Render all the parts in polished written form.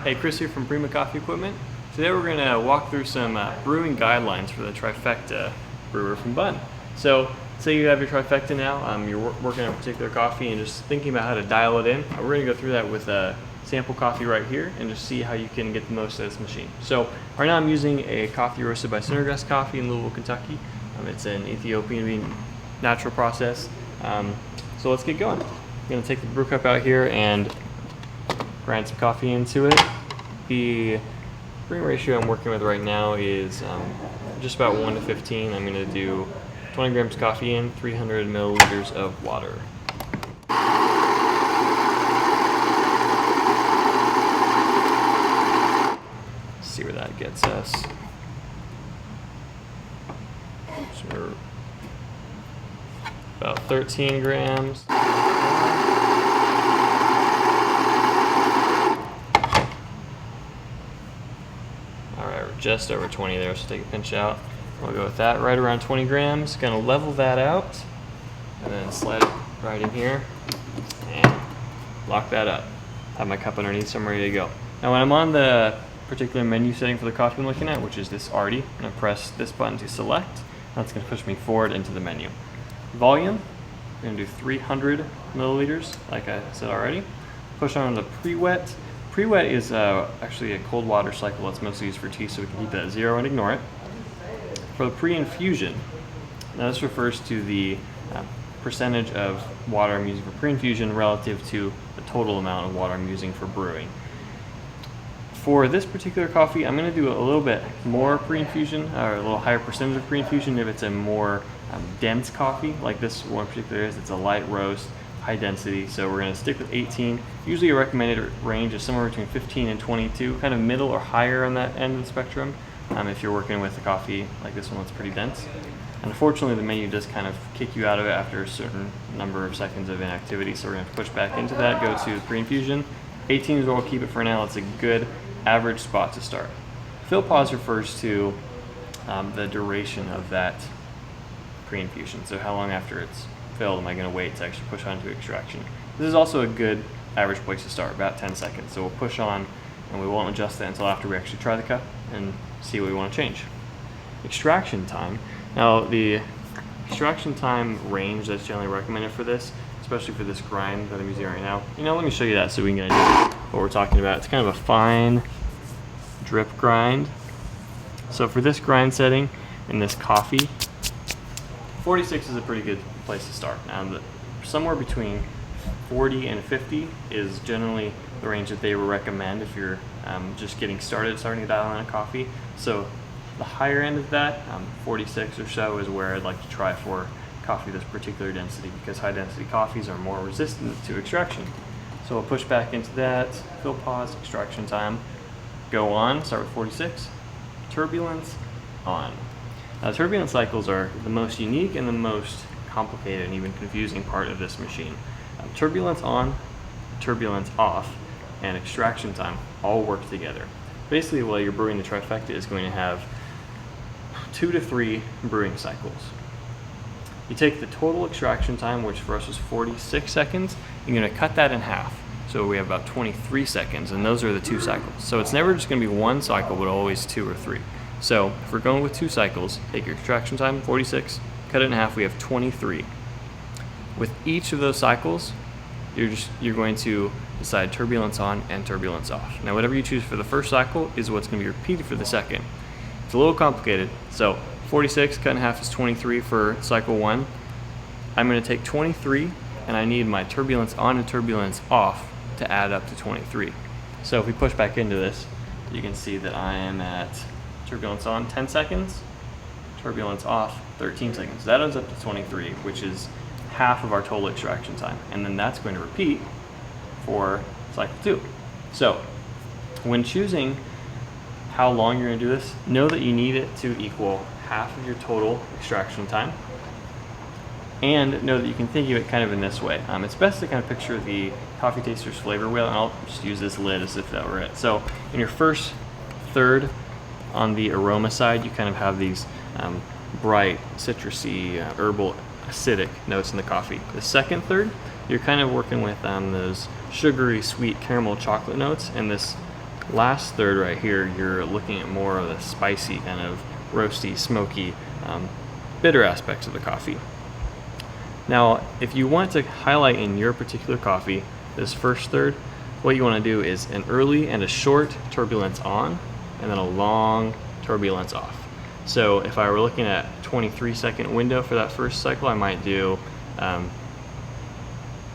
Hey, Chris here from Prima Coffee Equipment. Today we're going to walk through some brewing guidelines for the Trifecta brewer from Bunn. So, say you have your Trifecta now, you're working on a particular coffee and just thinking about how to dial it in. We're going to go through that with a sample coffee right here and just see how you can get the most out of this machine. So, right now I'm using a coffee roasted by Cindergrass Coffee in Louisville, Kentucky. It's an Ethiopian bean natural process. So let's get going. I'm going to take the brew cup out here and grind some coffee into it. The brewing ratio I'm working with right now is just about 1 to 15. I'm going to do 20 grams coffee in, 300 milliliters of water. Let's see where that gets us. So we're about 13 grams. Just over 20 there, so take a pinch out. We'll go with that right around 20 grams. Gonna level that out and then slide it right in here and lock that up. Have my cup underneath so I'm ready to go. Now when I'm on the particular menu setting for the coffee I'm looking at, which is this Arty, I'm gonna press this button to select. That's gonna push me forward into the menu. Volume, we're gonna do 300 milliliters, like I said already. Push on the pre-wet. Pre-wet is actually a cold water cycle that's mostly used for tea, so we can keep it at 0 and ignore it. For the pre-infusion, now this refers to the percentage of water I'm using for pre-infusion relative to the total amount of water I'm using for brewing. For this particular coffee, I'm going to do a little bit more pre-infusion, or a little higher percentage of pre-infusion if it's a more dense coffee, like this one particular is. It's a light roast, high density, so we're going to stick with 18. Usually a recommended range is somewhere between 15 and 22, kind of middle or higher on that end of the spectrum if you're working with a coffee like this one that's pretty dense. Unfortunately, the menu does kind of kick you out of it after a certain number of seconds of inactivity, so we're going to push back into that, go to pre-infusion. 18 is where we'll keep it for now. It's a good average spot to start. Fill pause refers to the duration of that pre-infusion, so how long after it's filled am I going to wait to actually push on to extraction. This is also a good average place to start, about 10 seconds. So we'll push on and we won't adjust that until after we actually try the cup and see what we want to change. Extraction time. Now the extraction time range that's generally recommended for this, especially for this grind that I'm using right now. Let me show you that so we can get an idea of what we're talking about. It's kind of a fine drip grind. So for this grind setting in this coffee, 46 is a pretty good place to start. Now, somewhere between 40 and 50 is generally the range that they will recommend if you're just starting to dial in a coffee. So the higher end of that, 46 or so, is where I'd like to try for coffee this particular density, because high density coffees are more resistant to extraction. So we'll push back into that, fill pause, extraction time, go on, start with 46, turbulence, on. Now, turbulence cycles are the most unique and the most complicated and even confusing part of this machine. Turbulence on, turbulence off, and extraction time all work together. Basically, while you're brewing, the Trifecta is going to have 2 to 3 brewing cycles. You take the total extraction time, which for us was 46 seconds, you're going to cut that in half. So we have about 23 seconds, and those are the 2 cycles. So it's never just going to be 1 cycle, but always 2 or 3. So if we're going with 2 cycles, take your extraction time, 46, cut it in half, we have 23. With each of those cycles, you're going to decide turbulence on and turbulence off. Now whatever you choose for the first cycle is what's going to be repeated for the second. It's a little complicated. So 46 cut in half is 23 for cycle 1. I'm going to take 23 and I need my turbulence on and turbulence off to add up to 23. So if we push back into this, you can see that I am at turbulence on 10 seconds, turbulence off 13 seconds. That adds up to 23, which is half of our total extraction time. And then that's going to repeat for cycle 2. So when choosing how long you're going to do this, know that you need it to equal half of your total extraction time. And know that you can think of it kind of in this way. It's best to kind of picture the coffee taster's flavor wheel, and I'll just use this lid as if that were it. So in your first third on the aroma side, you kind of have these bright, citrusy, herbal, acidic notes in the coffee. The second third, you're kind of working with those sugary, sweet caramel chocolate notes, and this last third right here, you're looking at more of the spicy, kind of roasty, smoky, bitter aspects of the coffee. Now, if you want to highlight in your particular coffee this first third, what you want to do is an early and a short turbulence on, and then a long turbulence off. So if I were looking at 23-second window for that first cycle, I might do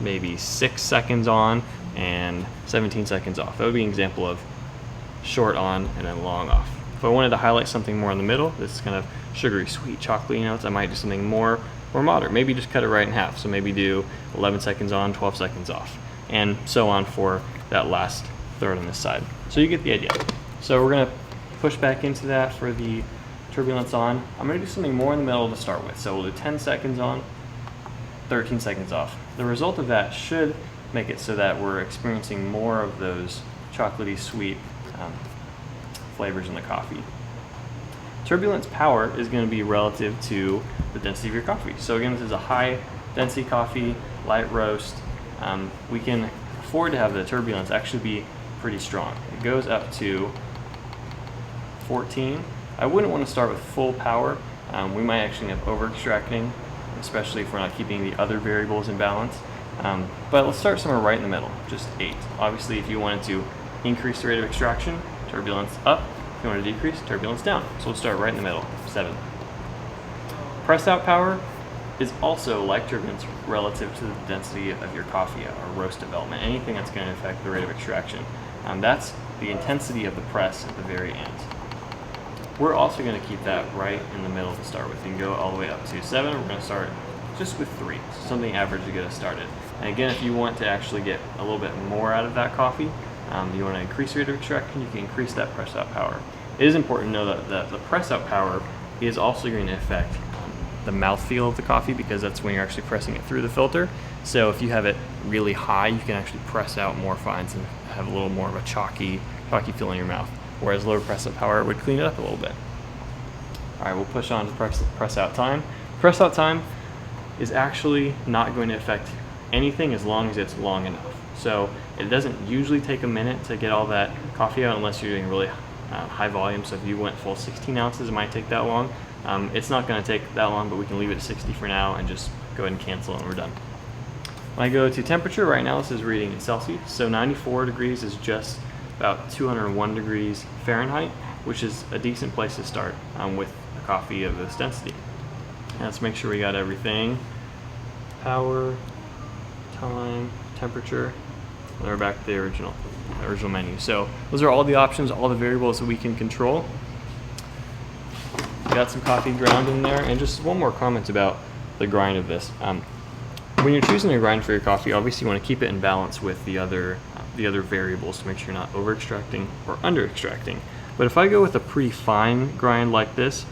maybe 6 seconds on and 17 seconds off. That would be an example of short on and then long off. If I wanted to highlight something more in the middle, this kind of sugary, sweet, chocolatey notes, I might do something more moderate. Maybe just cut it right in half. So maybe do 11 seconds on, 12 seconds off, and so on for that last third on this side. So you get the idea. So we're gonna push back into that for the turbulence on. I'm gonna do something more in the middle to start with. So we'll do 10 seconds on, 13 seconds off. The result of that should make it so that we're experiencing more of those chocolatey, sweet flavors in the coffee. Turbulence power is going to be relative to the density of your coffee. So again, this is a high density coffee, light roast. We can afford to have the turbulence actually be pretty strong. It goes up to 14. I wouldn't want to start with full power. We might actually end up over extracting, especially if we're not keeping the other variables in balance. But let's start somewhere right in the middle, just 8. Obviously, if you wanted to increase the rate of extraction, turbulence up. If you want to decrease, turbulence down. So let's start right in the middle, 7. Press out power is also like turbulence relative to the density of your coffee or roast development, anything that's going to affect the rate of extraction. That's the intensity of the press at the very end. We're also going to keep that right in the middle to start with and go all the way up to 7. We're going to start just with 3, so something average to get us started. And again, if you want to actually get a little bit more out of that coffee, you want to increase the rate of extraction, you can increase that press out power. It is important to know that the press out power is also going to affect the mouthfeel of the coffee, because that's when you're actually pressing it through the filter. So if you have it really high, you can actually press out more fines and have a little more of a chalky feel in your mouth. Whereas lower press out power would clean it up a little bit. All right, we'll push on to press out time. Press out time is actually not going to affect anything as long as it's long enough. So it doesn't usually take a minute to get all that coffee out unless you're doing really high volume. So if you went full 16 ounces, it might take that long. It's not going to take that long, but we can leave it at 60 for now and just go ahead and cancel and we're done. When I go to temperature, right now this is reading in Celsius. So 94 degrees is just about 201 degrees Fahrenheit, which is a decent place to start with a coffee of this density. And let's make sure we got everything. Power, time, temperature. And we're back to the original menu. So those are all the options, all the variables that we can control. Got some coffee ground in there, and just one more comment about the grind of this. When you're choosing a grind for your coffee, obviously you want to keep it in balance with the other variables to make sure you're not over extracting or under extracting. But if I go with a pretty fine grind like this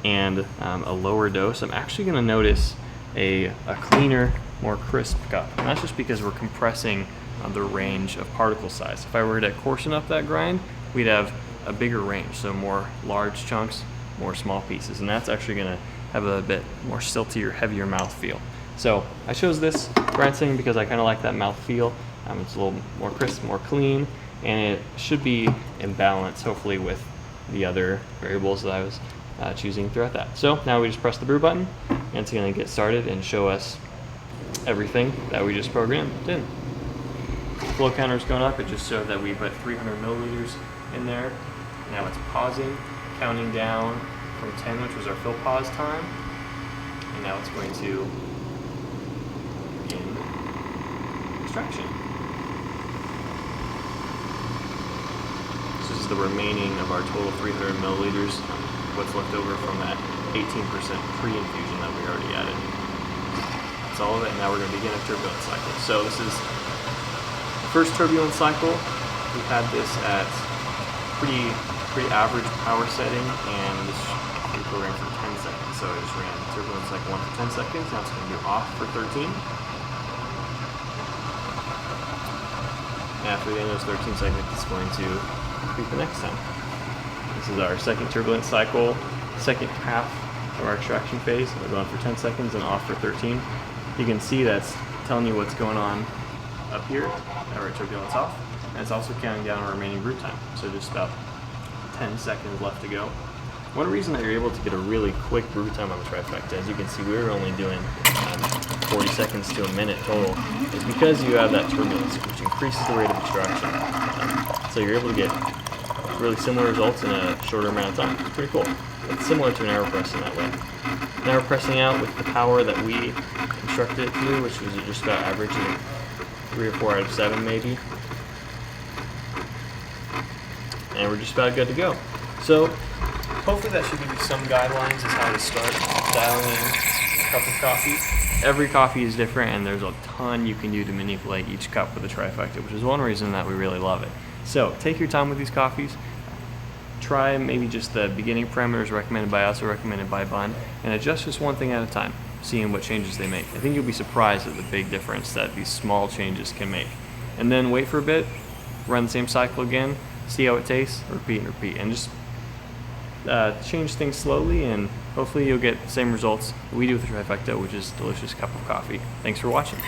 and a lower dose, I'm actually going to notice a cleaner, more crisp cup. And that's just because we're compressing the range of particle size. If I were to coarsen up that grind, we'd have a bigger range, so more large chunks, more small pieces, and that's actually going to have a bit more siltier, heavier mouthfeel. So I chose this grind setting because I kind of like that mouthfeel. It's a little more crisp, more clean, and it should be in balance, hopefully, with the other variables that I was choosing throughout that. So now we just press the brew button, and it's going to get started and show us everything that we just programmed in. Flow counter is going up. It just showed that we put 300 milliliters in there. Now it's pausing, counting down from 10, which was our fill pause time. And now it's going to begin extraction. This is the remaining of our total 300 milliliters, what's left over from that 18% pre-infusion that we already added. That's all of it, and now we're going to begin a turbulence cycle. So this is first turbulence cycle. We had this at pretty average power setting, and this we ran for 10 seconds. So I just ran turbulence cycle 1 for 10 seconds. Now it's going to be off for 13. And after the end of those 13 seconds, it's going to repeat the next time. This is our second turbulence cycle, second half of our extraction phase. We're going for 10 seconds and off for 13. You can see that's telling you what's going on up here. Now we're at turbulence off. and it's also counting down our remaining brew time. So just about 10 seconds left to go. One reason that you're able to get a really quick brew time on the Trifecta, as you can see, we were only doing 40 seconds to a minute total, is because you have that turbulence, which increases the rate of extraction. So you're able to get really similar results in a shorter amount of time. It's pretty cool. It's similar to an AeroPress in that way. An AeroPressing out with the power that we instructed it to do, which was just about averaging 3 or 4 out of 7 maybe. And we're just about good to go. So hopefully that should give you some guidelines as how to start dialing in a cup of coffee. Every coffee is different, and there's a ton you can do to manipulate each cup with the Trifecta, which is one reason that we really love it. So take your time with these coffees. Try maybe just the beginning parameters recommended by us or recommended by Bunn, and adjust just one thing at a time, seeing what changes they make. I think you'll be surprised at the big difference that these small changes can make. And then wait for a bit, run the same cycle again, see how it tastes, repeat and repeat, and just change things slowly, and hopefully you'll get the same results we do with the Trifecta, which is a delicious cup of coffee. Thanks for watching.